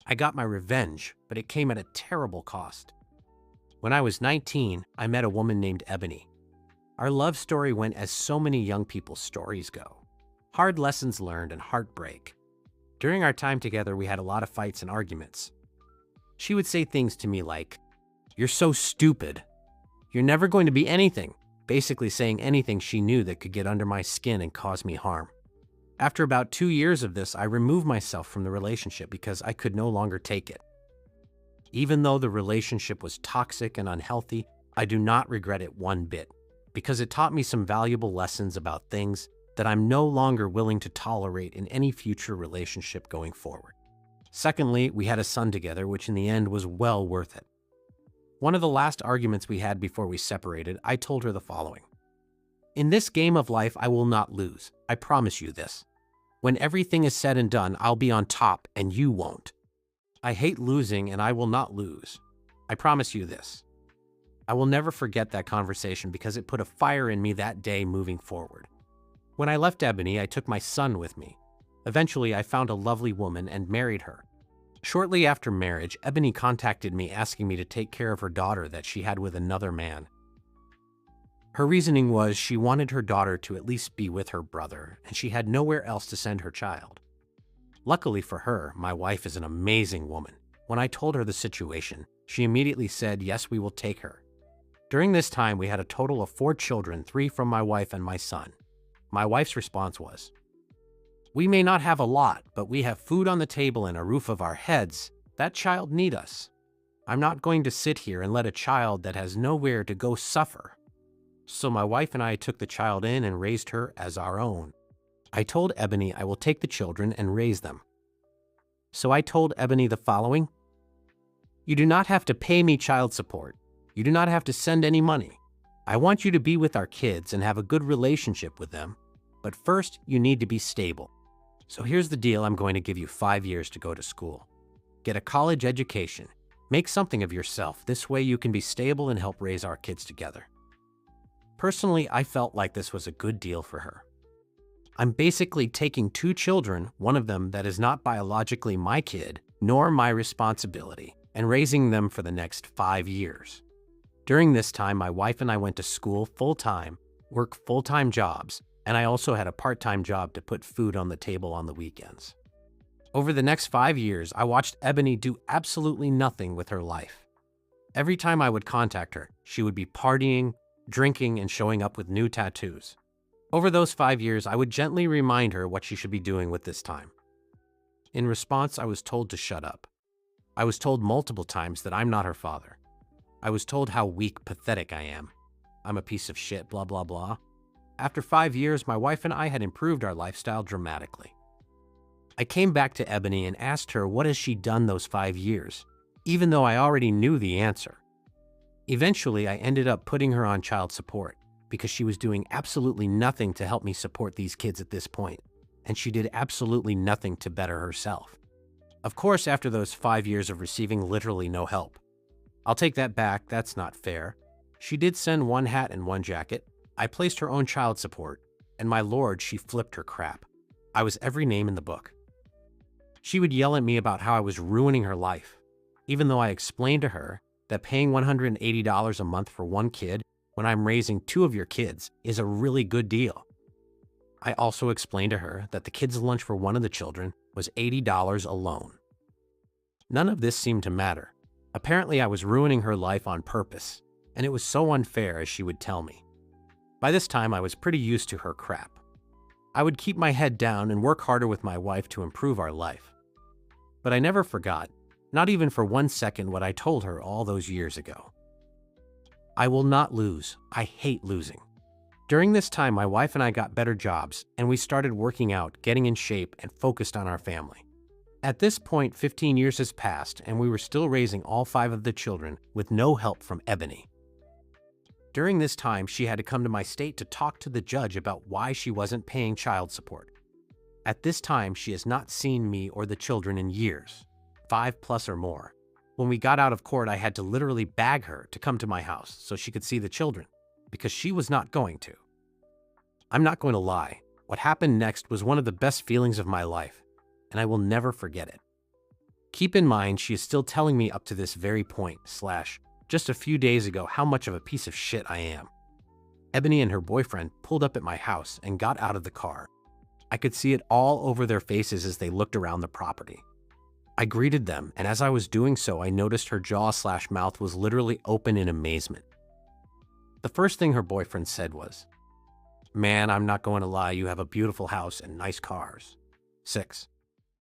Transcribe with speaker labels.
Speaker 1: I got my revenge, but it came at a terrible cost. When I was 19, I met a woman named Ebony. Our love story went as so many young people's stories go. Hard lessons learned and heartbreak. During our time together, we had a lot of fights and arguments. She would say things to me like, "You're so stupid. You're never going to be anything," basically saying anything she knew that could get under my skin and cause me harm. After about 2 years of this, I removed myself from the relationship because I could no longer take it. Even though the relationship was toxic and unhealthy, I do not regret it one bit, because it taught me some valuable lessons about things that I'm no longer willing to tolerate in any future relationship going forward. Secondly, we had a son together, which in the end was well worth it. One of the last arguments we had before we separated, I told her the following. "In this game of life, I will not lose. I promise you this. When everything is said and done, I'll be on top and you won't. I hate losing and I will not lose. I promise you this." I will never forget that conversation because it put a fire in me that day moving forward. When I left Ebony, I took my son with me. Eventually, I found a lovely woman and married her. Shortly after marriage, Ebony contacted me asking me to take care of her daughter that she had with another man. Her reasoning was she wanted her daughter to at least be with her brother, and she had nowhere else to send her child. Luckily for her, my wife is an amazing woman. When I told her the situation, she immediately said, "Yes, we will take her." During this time, we had a total of 4 children, 3 from my wife and my son. My wife's response was, "We may not have a lot, but we have food on the table and a roof over our heads. That child need us. I'm not going to sit here and let a child that has nowhere to go suffer." So my wife and I took the child in and raised her as our own. I told Ebony I will take the children and raise them. So I told Ebony the following. "You do not have to pay me child support. You do not have to send any money. I want you to be with our kids and have a good relationship with them. But first, you need to be stable. So here's the deal. I'm going to give you 5 years to go to school. Get a college education. Make something of yourself. This way you can be stable and help raise our kids together." Personally, I felt like this was a good deal for her. I'm basically taking 2 children, one of them that is not biologically my kid, nor my responsibility, and raising them for the next 5 years. During this time, my wife and I went to school full-time, worked full-time jobs, and I also had a part-time job to put food on the table on the weekends. Over the next 5 years, I watched Ebony do absolutely nothing with her life. Every time I would contact her, she would be partying, drinking, and showing up with new tattoos. Over those 5 years, I would gently remind her what she should be doing with this time. In response, I was told to shut up. I was told multiple times that I'm not her father. I was told how weak, pathetic I am. I'm a piece of shit, blah, blah, blah. After 5 years, my wife and I had improved our lifestyle dramatically. I came back to Ebony and asked her what has she done those 5 years, even though I already knew the answer. Eventually, I ended up putting her on child support because she was doing absolutely nothing to help me support these kids at this point, and she did absolutely nothing to better herself. Of course, after those 5 years of receiving literally no help. I'll take that back, that's not fair. She did send 1 hat and 1 jacket. I placed her own child support, and my lord, she flipped her crap. I was every name in the book. She would yell at me about how I was ruining her life, even though I explained to her that paying $180 a month for 1 kid when I'm raising 2 of your kids is a really good deal. I also explained to her that the kids' lunch for one of the children was $80 alone. None of this seemed to matter. Apparently, I was ruining her life on purpose, and it was so unfair, as she would tell me. By this time, I was pretty used to her crap. I would keep my head down and work harder with my wife to improve our life. But I never forgot, not even for 1 second, what I told her all those years ago. I will not lose. I hate losing. During this time, my wife and I got better jobs, and we started working out, getting in shape, and focused on our family. At this point, 15 years has passed, and we were still raising all 5 of the children with no help from Ebony. During this time, she had to come to my state to talk to the judge about why she wasn't paying child support. At this time, she has not seen me or the children in years, 5+ or more. When we got out of court, I had to literally beg her to come to my house so she could see the children, because she was not going to. I'm not going to lie. What happened next was one of the best feelings of my life, and I will never forget it. Keep in mind, she is still telling me up to this very point, slash, just a few days ago, how much of a piece of shit I am. Ebony and her boyfriend pulled up at my house and got out of the car. I could see it all over their faces as they looked around the property. I greeted them, and as I was doing so, I noticed her jaw/mouth was literally open in amazement. The first thing her boyfriend said was, "Man, I'm not going to lie, you have a beautiful house and nice cars." 6.